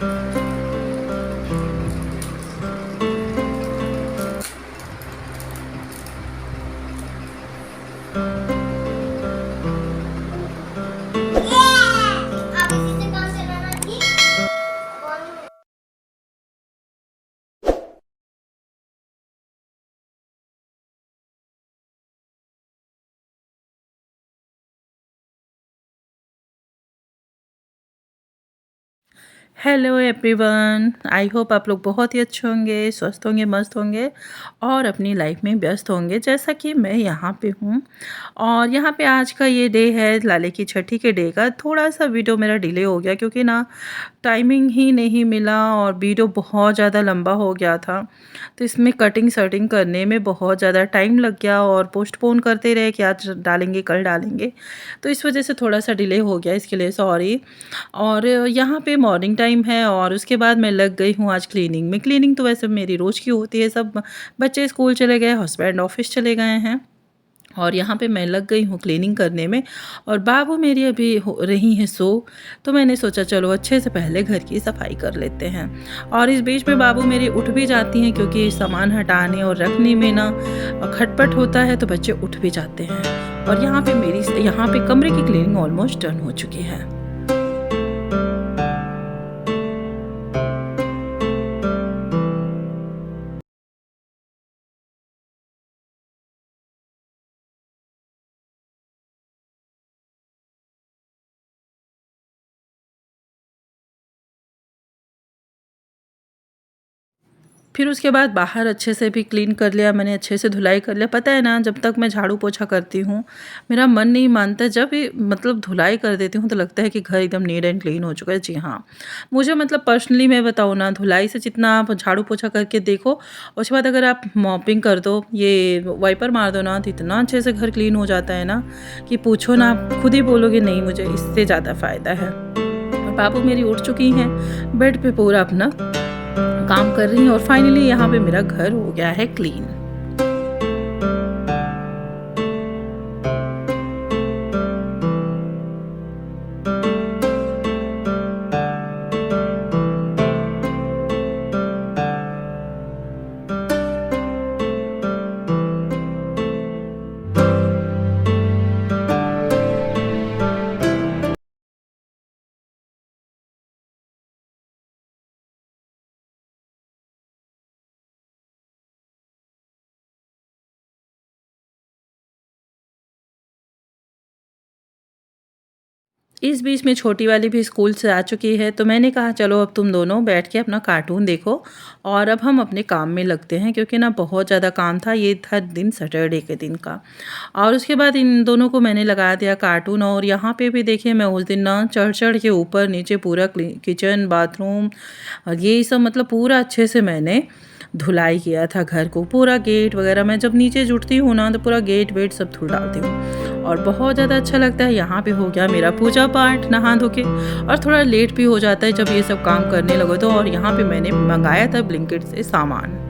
आप इसी से काम चलाना ठीक। हेलो एवरीवन, आई होप आप लोग बहुत ही अच्छे होंगे, स्वस्थ होंगे, मस्त होंगे और अपनी लाइफ में व्यस्त होंगे जैसा कि मैं यहाँ पे हूँ। और यहाँ पे आज का ये डे है लाले की छठी के डे का। थोड़ा सा वीडियो मेरा डिले हो गया क्योंकि ना टाइमिंग ही नहीं मिला और वीडियो बहुत ज़्यादा लंबा हो गया था, तो इसमें कटिंग शटिंग करने में बहुत ज़्यादा टाइम लग गया और पोस्टपोन करते रहे कि आज डालेंगे कल डालेंगे, तो इस वजह से थोड़ा सा डिले हो गया, इसके लिए सॉरी। और यहाँ पे मॉर्निंग टाइम है और उसके बाद मैं लग गई हूँ आज क्लीनिंग में। क्लीनिंग तो वैसे मेरी रोज़ की होती है, सब बच्चे स्कूल चले गए, हस्बैंड ऑफिस चले गए हैं और यहाँ पे मैं लग गई हूँ क्लीनिंग करने में। और बाबू मेरी अभी हो रही हैं सो, तो मैंने सोचा चलो अच्छे से पहले घर की सफाई कर लेते हैं। और इस बीच में बाबू मेरी उठ भी जाती हैं क्योंकि सामान हटाने और रखने में ना खटपट होता है, तो बच्चे उठ भी जाते हैं। और यहाँ पे कमरे की क्लीनिंग ऑलमोस्ट डन हो चुकी है। फिर उसके बाद बाहर अच्छे से भी क्लीन कर लिया मैंने, अच्छे से धुलाई कर लिया। पता है ना, जब तक मैं झाड़ू पोछा करती हूँ मेरा मन नहीं मानता, जब भी मतलब धुलाई कर देती हूँ तो लगता है कि घर एकदम नीट एंड क्लीन हो चुका है। जी हाँ, मुझे मतलब पर्सनली मैं बताऊँ ना, धुलाई से जितना आप झाड़ू पोछा करके देखो, उसके बाद अगर आप मॉपिंग कर दो, ये वाइपर मार दो ना, तो इतना अच्छे से घर क्लीन हो जाता है ना कि पूछो ना, आप खुद ही बोलोगे नहीं मुझे इससे ज़्यादा फ़ायदा है। और बाबू मेरी उठ चुकी हैं, बेड पे पूरा अपना काम कर रही हैं और फाइनली यहाँ पे मेरा घर हो गया है क्लीन। इस बीच में छोटी वाली भी स्कूल से आ चुकी है, तो मैंने कहा चलो अब तुम दोनों बैठ के अपना कार्टून देखो और अब हम अपने काम में लगते हैं, क्योंकि ना बहुत ज़्यादा काम था। ये था दिन सैटरडे के दिन का। और उसके बाद इन दोनों को मैंने लगा दिया कार्टून। और यहाँ पे भी देखिए, मैं उस दिन ना चढ़ चढ़ के ऊपर नीचे पूरा किचन बाथरूम और ये सब मतलब पूरा अच्छे से मैंने धुलाई किया था घर को। पूरा गेट वगैरह, मैं जब नीचे जुटती हूँ ना तो पूरा गेट वेट सब धुल डालती हूँ और बहुत ज़्यादा अच्छा लगता है। यहाँ पे हो गया मेरा पूजा पाठ नहा धो के, और थोड़ा लेट भी हो जाता है जब ये सब काम करने लगो तो। और यहाँ पे मैंने मंगाया था ब्लिंकिट से सामान।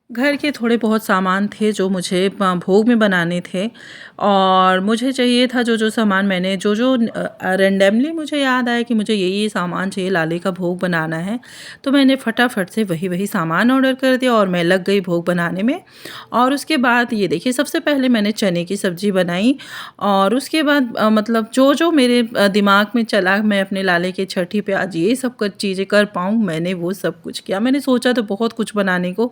घर के थोड़े बहुत सामान थे जो मुझे भोग में बनाने थे, और मुझे चाहिए था जो सामान मैंने जो रैंडमली मुझे याद आया कि मुझे ये सामान चाहिए, लाले का भोग बनाना है, तो मैंने फटाफट से वही सामान ऑर्डर कर दिया और मैं लग गई भोग बनाने में। और उसके बाद ये देखिए, सबसे पहले मैंने चने की सब्ज़ी बनाई और उसके बाद मतलब जो मेरे दिमाग में चला, मैं अपने लाले के छठी पे आज ये सब चीज़ें कर पाऊँ, मैंने वो सब कुछ किया। मैंने सोचा तो बहुत कुछ बनाने को,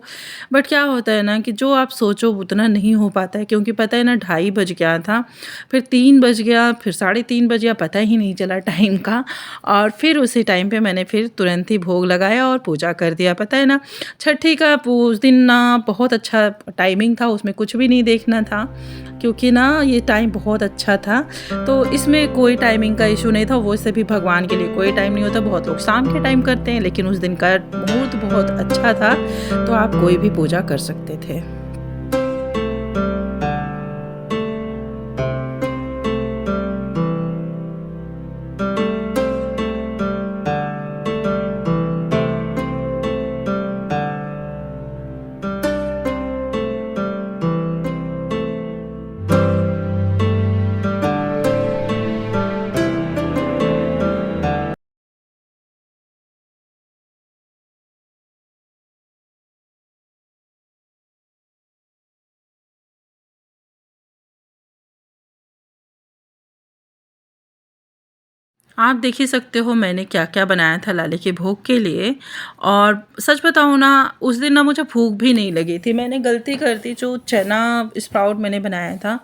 बट क्या होता है ना कि जो आप सोचो उतना नहीं हो पाता है, क्योंकि पता है ना 2:30 बज गया था, फिर 3 बज गया, फिर 3:30 बज गया, पता ही नहीं चला टाइम का। और फिर उसी टाइम पे मैंने फिर तुरंत ही भोग लगाया और पूजा कर दिया। पता है ना छठी का उस दिन ना बहुत अच्छा टाइमिंग था, उसमें कुछ भी नहीं देखना था, क्योंकि ना ये टाइम बहुत अच्छा था। तो इसमें कोई टाइमिंग का इशू नहीं था, वैसे भी भगवान के लिए कोई टाइम नहीं होता। बहुत लोग शाम के टाइम करते हैं, लेकिन उस दिन का मुहूर्त बहुत अच्छा था, तो आप कोई भी पूजा कर सकते थे। आप देख ही सकते हो मैंने क्या-क्या बनाया था लाले के भोग के लिए। और सच बताऊँ ना, उस दिन ना मुझे भूख भी नहीं लगी थी। मैंने गलती कर दी, जो चना स्प्राउट मैंने बनाया था,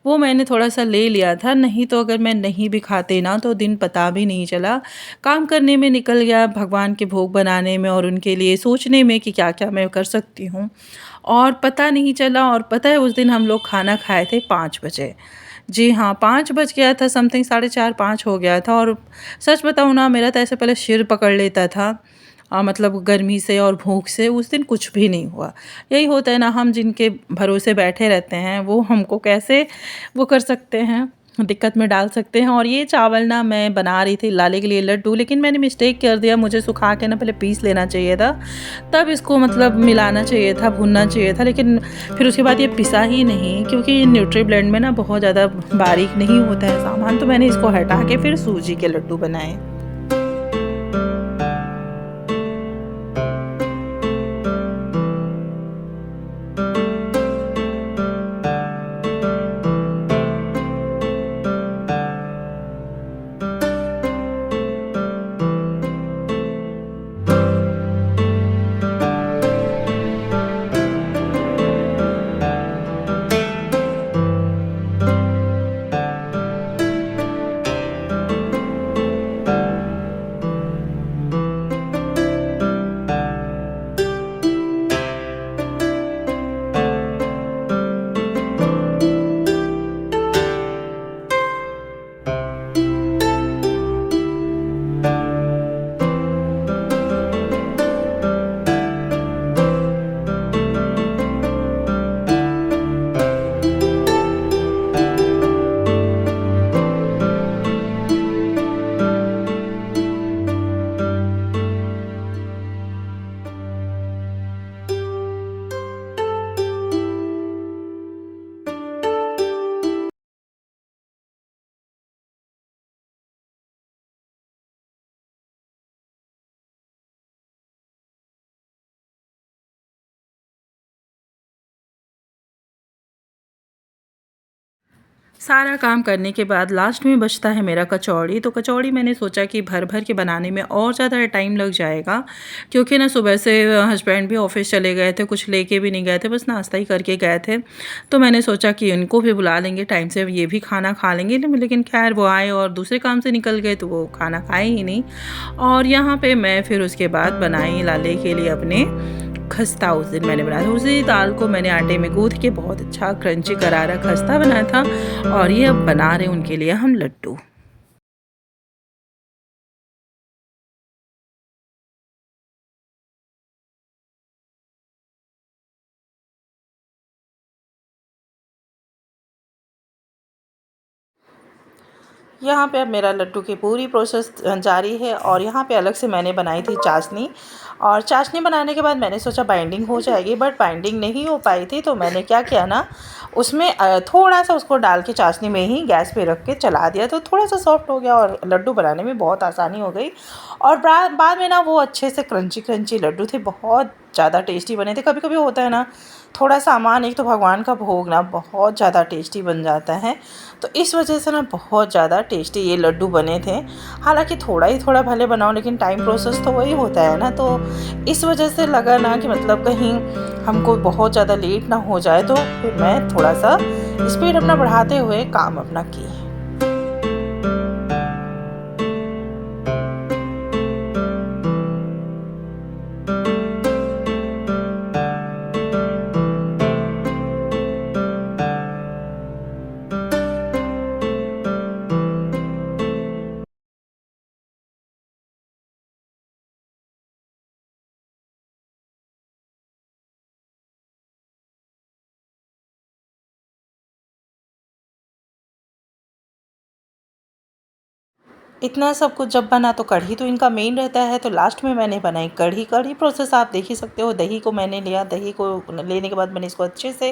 वो मैंने थोड़ा-सा ले लिया था, नहीं तो अगर मैं नहीं भी खाती ना तो दिन पता भी नहीं चला। काम करने में निकल गया, भगवान के भोग बनाने में और उनके लिए सोचने में कि क्या-क्या मैं कर सकती हूँ, और पता नहीं चला। और पता है उस दिन हम लोग खाना खाए थे 5 बजे। जी हाँ, 5 बज गया था, समथिंग 4:30-5 हो गया था। और सच बताऊँ ना, मेरा तो ऐसे पहले सिर पकड़ लेता था, मतलब गर्मी से और भूख से। उस दिन कुछ भी नहीं हुआ। यही होता है ना, हम जिनके भरोसे बैठे रहते हैं वो हमको कैसे वो कर सकते हैं, दिक्कत में डाल सकते हैं। और ये चावल ना मैं बना रही थी लाले के लिए लड्डू, लेकिन मैंने मिस्टेक कर दिया, मुझे सुखा के ना पहले पीस लेना चाहिए था, तब इसको मतलब मिलाना चाहिए था, भूनना चाहिए था। लेकिन फिर उसके बाद ये पिसा ही नहीं, क्योंकि न्यूट्री ब्लेंड में ना बहुत ज़्यादा बारीक नहीं होता है सामान। तो मैंने इसको हटा के फिर सूजी के लड्डू बनाए। सारा काम करने के बाद लास्ट में बचता है मेरा कचौड़ी। तो कचौड़ी मैंने सोचा कि भर-भर के बनाने में और ज़्यादा टाइम लग जाएगा, क्योंकि ना सुबह से हस्बैंड भी ऑफ़िस चले गए थे, कुछ लेके भी नहीं गए थे, बस नाश्ता ही करके गए थे। तो मैंने सोचा कि इनको भी बुला लेंगे, टाइम से ये भी खाना खा लेंगे। लेकिन ख़ैर वो आए और दूसरे काम से निकल गए, तो वो खाना खाए ही नहीं। और यहाँ पे मैं फिर उसके बाद बनाई लाले के लिए अपने खस्ता। उस दिन मैंने बनाया था, उसी दाल को मैंने आटे में गूँथ के बहुत अच्छा क्रंची करारा खस्ता बनाया था। और ये अब बना रहे उनके लिए हम लड्डू। यहाँ पे अब मेरा लड्डू की पूरी प्रोसेस जारी है। और यहाँ पे अलग से मैंने बनाई थी चाशनी। और चाशनी बनाने के बाद मैंने सोचा बाइंडिंग हो जाएगी, बट बाइंडिंग नहीं हो पाई थी। तो मैंने क्या किया ना, उसमें थोड़ा सा उसको डाल के चाशनी में ही गैस पे रख के चला दिया, तो थोड़ा सा सॉफ्ट हो गया और लड्डू बनाने में बहुत आसानी हो गई। और बाद में ना वो अच्छे से क्रंची क्रंची लड्डू थे, बहुत ज़्यादा टेस्टी बने थे। कभी कभी होता है ना, थोड़ा सामान, एक तो भगवान का भोग ना बहुत ज़्यादा टेस्टी बन जाता है, तो इस वजह से ना बहुत ज़्यादा टेस्टी ये लड्डू बने थे। हालांकि थोड़ा ही थोड़ा भले बनाओ, लेकिन टाइम प्रोसेस तो वही होता है ना, तो इस वजह से लगा ना कि मतलब कहीं हमको बहुत ज़्यादा लेट ना हो जाए, तो फिर मैं थोड़ा सा स्पीड अपना बढ़ाते हुए काम अपना की। इतना सब कुछ जब बना तो कढ़ी तो इनका मेन रहता है, तो लास्ट में मैंने बनाई कढ़ी। कढ़ी प्रोसेस आप देख ही सकते हो। दही को मैंने लिया, दही को लेने के बाद मैंने इसको अच्छे से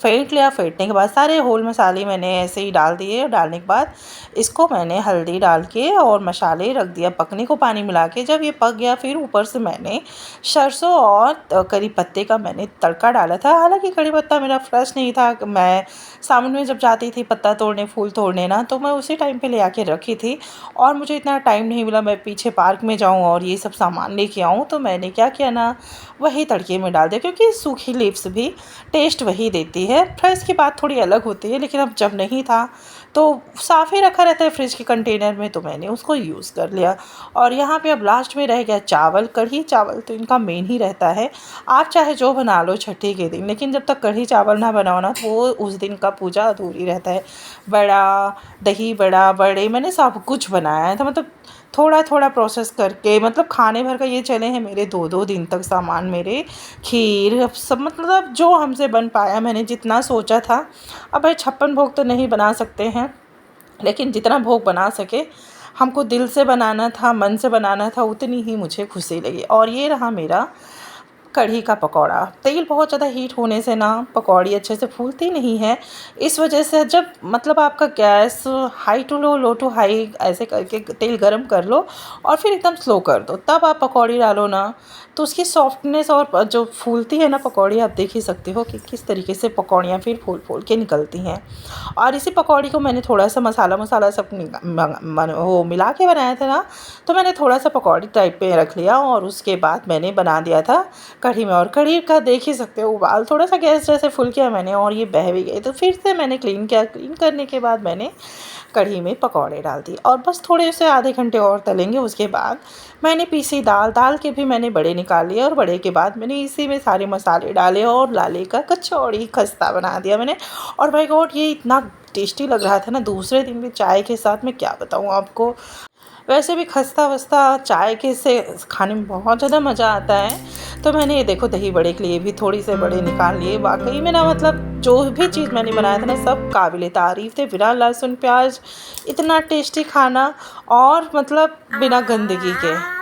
फेंट लिया। फेंटने के बाद सारे होल मसाले मैंने ऐसे ही डाल दिए, और डालने के बाद इसको मैंने हल्दी डाल के और मसाले रख दिया पकने को पानी मिला के। जब ये पक गया, फिर ऊपर से मैंने सरसों और करी पत्ते का मैंने तड़का डाला था। हालांकि कड़ी पत्ता मेरा फ्रेश नहीं था, मैं सावन में जब जाती थी पत्ता तोड़ने, फूल तोड़ने ना, तो मैं उसी टाइम पे ले आके रखी थी, और मुझे इतना टाइम नहीं मिला मैं पीछे पार्क में जाऊँ और ये सब सामान लेके आऊँ। तो मैंने क्या किया ना, वही तड़के में डाल दिया, क्योंकि सूखी लीव्स भी टेस्ट वही देती है। फ्रेश की बात थोड़ी अलग होती है, लेकिन अब जब नहीं था तो साफ़ ही रखा रहता है फ्रिज के कंटेनर में, तो मैंने उसको यूज़ कर लिया। और यहाँ पे अब लास्ट में रह गया चावल। कढ़ी चावल तो इनका मेन ही रहता है। आप चाहे जो बना लो छठी के दिन, लेकिन जब तक कढ़ी चावल ना बनाओ ना, तो वो उस दिन का पूजा अधूरी रहता है। बड़ा, दही बड़ा, बड़े, मैंने सब कुछ बनाया था, मतलब थोड़ा थोड़ा प्रोसेस करके, मतलब खाने भर का ये चले हैं मेरे 2-2 दिन तक सामान मेरे। खीर सब, मतलब जो हमसे बन पाया, मैंने जितना सोचा था। अब भाई 56 भोग तो नहीं बना सकते हैं, लेकिन जितना भोग बना सके, हमको दिल से बनाना था, मन से बनाना था, उतनी ही मुझे खुशी लगी। और ये रहा मेरा कढ़ी का पकौड़ा। तेल बहुत ज़्यादा हीट होने से ना पकौड़ी अच्छे से फूलती नहीं है। इस वजह से जब मतलब आपका gas high to low, low to high ऐसे करके तेल गरम कर लो, और फिर एकदम स्लो कर दो, तब आप पकौड़ी डालो ना, तो उसकी सॉफ्टनेस और जो फूलती है ना पकौड़ी, आप देख ही सकते हो कि किस तरीके से पकौड़ियाँ फिर फूल फूल के निकलती हैं। और इसी पकौड़ी को मैंने थोड़ा सा मसाला सब वो मिला के बनाया था ना, तो मैंने थोड़ा सा पकौड़ी टाइप पे रख लिया, और उसके बाद मैंने बना दिया था कढ़ी में। और कढ़ी का देख ही सकते हो उबाल, थोड़ा सा गैस जैसे फुल किया मैंने, और ये बह भी गई, तो फिर से मैंने क्लीन किया। क्लीन करने के बाद मैंने कढ़ी में पकौड़े डाल दिए, और बस थोड़े से आधे घंटे और तलेंगे। उसके बाद मैंने पीसी दाल के भी मैंने बड़े निकाल लिए, और बड़े के बाद मैंने इसी में सारे मसाले डाले, और लाले का कचौड़ी खस्ता बना दिया मैंने। और भाई गॉड, ये इतना टेस्टी लग रहा था ना, दूसरे दिन भी चाय के साथ मैं क्या बताऊँ आपको। वैसे भी खस्ता वस्ता चाय के से खाने में बहुत ज़्यादा मज़ा आता है। तो मैंने ये देखो दही बड़े के लिए भी थोड़ी से बड़े निकाल लिए। वाकई में ना, मतलब जो भी चीज़ मैंने बनाया था ना, सब काबिल तारीफ़ थे, बिना लहसुन प्याज, इतना टेस्टी खाना, और मतलब बिना गंदगी के।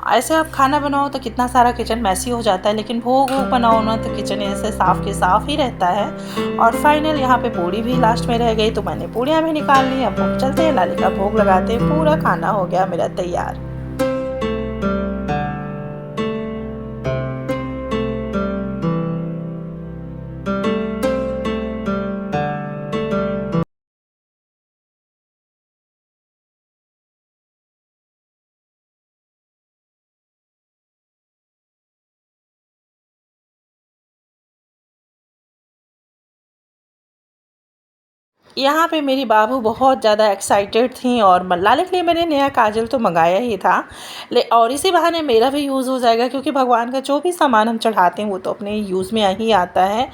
ऐसे आप खाना बनाओ तो कितना सारा किचन मैसी हो जाता है, लेकिन भोग वोग बनाओ ना, तो किचन ऐसे साफ़ के साफ़ ही रहता है। और फाइनल यहाँ पे पूड़ी भी लास्ट में रह गई, तो मैंने पूड़ियाँ भी निकाल ली। अब चलते हैं लाले का भोग लगाते हैं। पूरा खाना हो गया मेरा तैयार। यहाँ पे मेरी बाबू बहुत ज़्यादा एक्साइटेड थी, और लाले के लिए मैंने नया काजल तो मंगाया ही था, और इसी बहाने मेरा भी यूज़ हो जाएगा, क्योंकि भगवान का जो भी सामान हम चढ़ाते हैं वो तो अपने यूज़ में ही आता है।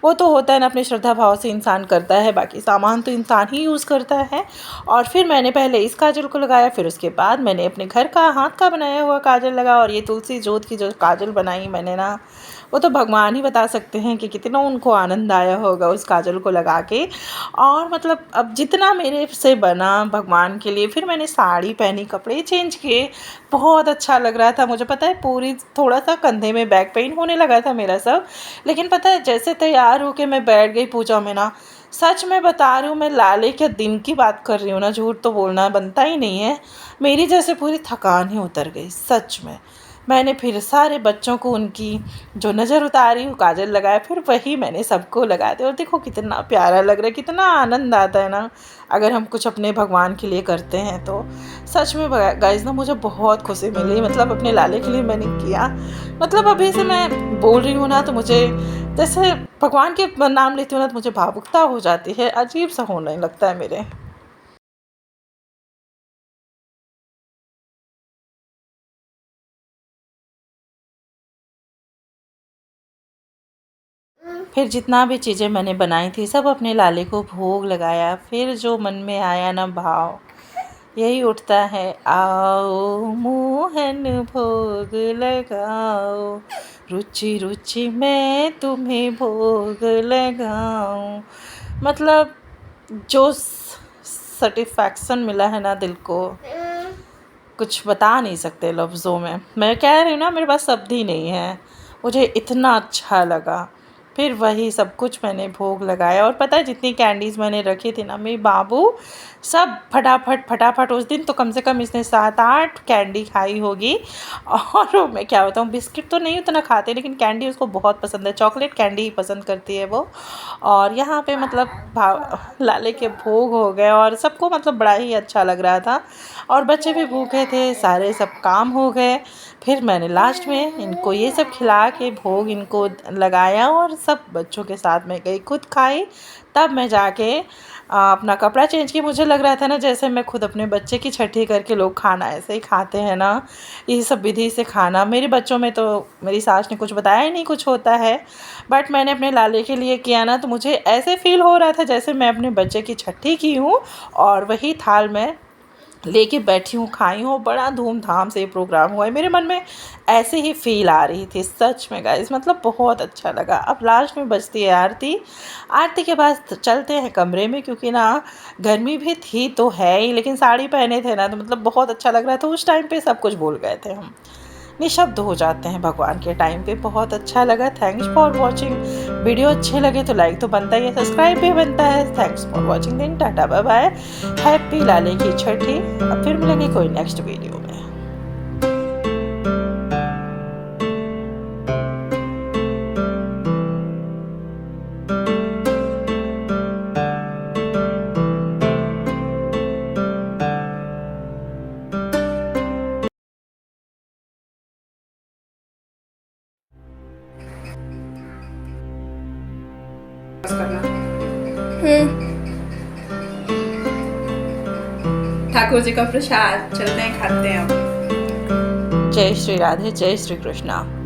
वो तो होता है ना, अपनी श्रद्धा भाव से इंसान करता है, बाकी सामान तो इंसान ही यूज़ करता है। और फिर मैंने पहले इस काजल को लगाया, फिर उसके बाद मैंने अपने घर का हाथ का बनाया हुआ काजल लगा। और ये तुलसी जोत की जो काजल बनाई मैंने ना, वो तो भगवान ही बता सकते हैं कि कितना उनको आनंद आया होगा उस काजल को लगा के। और मतलब अब जितना मेरे से बना भगवान के लिए, फिर मैंने साड़ी पहनी, कपड़े चेंज किए, बहुत अच्छा लग रहा था मुझे। पता है पूरी थोड़ा सा कंधे में बैक पेन होने लगा था मेरा सब, लेकिन पता है जैसे तैयार होके मैं बैठ गई पूजा में ना, सच में बता रही हूँ, मैं लाले के दिन की बात कर रही हूँ ना, झूठ तो बोलना बनता ही नहीं है, मेरी जैसे पूरी थकान ही उतर गई सच में। मैंने फिर सारे बच्चों को उनकी जो नज़र उतारी वो काजल लगाया, फिर वही मैंने सबको लगा दिया। और देखो कितना प्यारा लग रहा है, कितना आनंद आता है ना अगर हम कुछ अपने भगवान के लिए करते हैं तो। सच में गाइस ना मुझे बहुत खुशी मिली, मतलब अपने लाले के लिए मैंने किया। मतलब अभी से मैं बोल रही हूँ ना तो मुझे जैसे भगवान के नाम लेती हूँ ना तो मुझे भावुकता हो जाती है, अजीब सा होने लगता है मेरे। फिर जितना भी चीज़ें मैंने बनाई थी सब अपने लाले को भोग लगाया। फिर जो मन में आया ना भाव, यही उठता है, आओ मोहन भोग लगाओ, रुचि रुचि मैं तुम्हें भोग लगाऊं। मतलब जो सेटिस्फैक्शन मिला है ना दिल को, कुछ बता नहीं सकते लफ्ज़ों में। मैं कह रही हूँ ना मेरे पास शब्द ही नहीं है, मुझे इतना अच्छा लगा। फिर वही सब कुछ मैंने भोग लगाया। और पता है जितनी कैंडीज़ मैंने रखी थी ना, मेरी बाबू सब फटाफट फटाफट, उस दिन तो कम से कम इसने 7-8 कैंडी खाई होगी। और मैं क्या बताऊँ, बिस्किट तो नहीं उतना खाते लेकिन कैंडी उसको बहुत पसंद है, चॉकलेट कैंडी ही पसंद करती है वो। और यहाँ पे मतलब लाले के भोग हो गए और सबको मतलब बड़ा ही अच्छा लग रहा था। और बच्चे भी भूखे थे, सारे सब काम हो गए। फिर मैंने लास्ट में इनको ये सब खिला के भोग इनको लगाया और सब बच्चों के साथ में गई, खुद खाई। तब मैं जाके अपना कपड़ा चेंज की। मुझे लग रहा था ना जैसे मैं खुद अपने बच्चे की छठी करके, लोग खाना ऐसे ही खाते हैं ना, ये सब विधि से खाना। मेरे बच्चों में तो मेरी सास ने कुछ बताया ही नहीं कुछ होता है, बट मैंने अपने लाले के लिए किया ना तो मुझे ऐसे फील हो रहा था जैसे मैं अपने बच्चे की छठी की हूँ और वही थाल में लेके बैठी हूँ, खाई हूँ। बड़ा धूमधाम से ये प्रोग्राम हुआ है, मेरे मन में ऐसे ही फील आ रही थी सच में गाइस, मतलब बहुत अच्छा लगा। अब लास्ट में बजती है आरती, आरती के बाद चलते हैं कमरे में, क्योंकि ना गर्मी भी थी तो है ही, लेकिन साड़ी पहने थे ना तो मतलब बहुत अच्छा लग रहा था। उस टाइम पे सब कुछ भूल गए थे हम, निशब्द हो जाते हैं भगवान के टाइम पे। बहुत अच्छा लगा, थैंक्स फॉर वॉचिंग। वीडियो अच्छे लगे तो लाइक तो बनता ही है, सब्सक्राइब भी बनता है। थैंक्स फॉर वॉचिंग, दिन टाटा बाय बाय, हैप्पी लाले की छठी। अब फिर मिलेंगे कोई नेक्स्ट वीडियो में। ठाकुर जी का प्रसाद, चलते हैं खाते हैं अब। जय श्री राधे, जय श्री कृष्णा।